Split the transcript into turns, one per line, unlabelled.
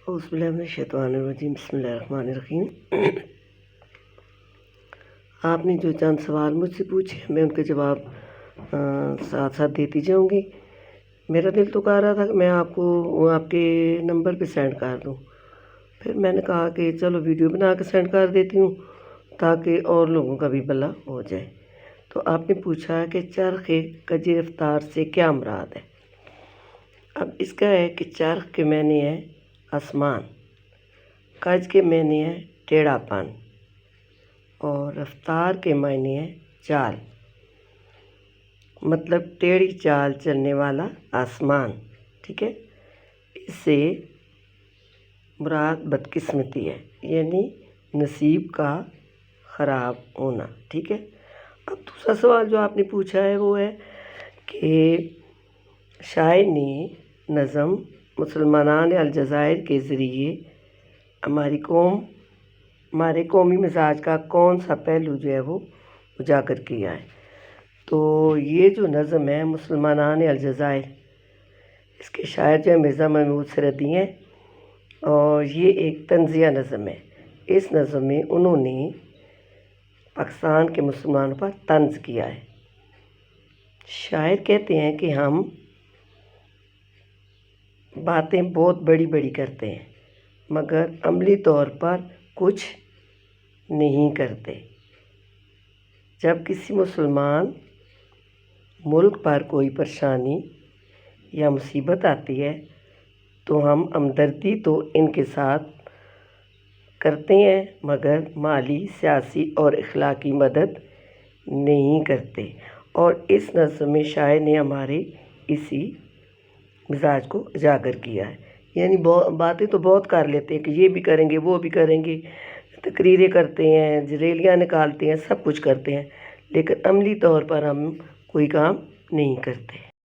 اعوذ باللہ من الشیطان الرجیم، بسم اللہ الرحمن الرحیم۔ آپ نے جو چند سوال مجھ سے پوچھے میں ان کے جواب ساتھ ساتھ دیتی جاؤں گی۔ میرا دل تو کہہ رہا تھا کہ میں آپ کو آپ کے نمبر پہ سینڈ کر دوں، پھر میں نے کہا کہ چلو ویڈیو بنا کے سینڈ کر دیتی ہوں تاکہ اور لوگوں کا بھی بھلا ہو جائے۔ تو آپ نے پوچھا کہ چرخ کج رفتار سے کیا مراد ہے؟ اب اس کا ہے کہ چرخ کے معنی ہے آسمان، کج کے معنی ہے ٹیڑھا پن، اور رفتار کے معنی ہے چال، مطلب ٹیڑھی چال چلنے والا آسمان، ٹھیک ہے۔ اس سے مراد بدقسمتی ہے، یعنی نصیب کا خراب ہونا، ٹھیک ہے۔ اب دوسرا سوال جو آپ نے پوچھا ہے وہ ہے کہ شاعر نے نظم مسلمانان الجزائر کے ذریعے ہمارے قومی مزاج کا کون سا پہلو جو ہے وہ اجاگر کیا ہے؟ تو یہ جو نظم ہے مسلمانان الجزائر، اس کے شاعر جو ہے مرزا محمود سرحدی ہیں، اور یہ ایک طنزیہ نظم ہے۔ اس نظم میں انہوں نے پاکستان کے مسلمانوں پر طنز کیا ہے۔ شاعر کہتے ہیں کہ ہم باتیں بہت بڑی بڑی کرتے ہیں مگر عملی طور پر کچھ نہیں کرتے۔ جب کسی مسلمان ملک پر کوئی پریشانی یا مصیبت آتی ہے تو ہم ہمدردی تو ان کے ساتھ کرتے ہیں مگر مالی، سیاسی اور اخلاقی مدد نہیں کرتے۔ اور اس نظم میں شاعر نے ہمارے اسی مزاج کو اجاگر کیا ہے، یعنی باتیں تو بہت کر لیتے ہیں کہ یہ بھی کریں گے وہ بھی کریں گے، تقریریں کرتے ہیں، ریلیاں نکالتے ہیں، سب کچھ کرتے ہیں، لیکن عملی طور پر ہم کوئی کام نہیں کرتے۔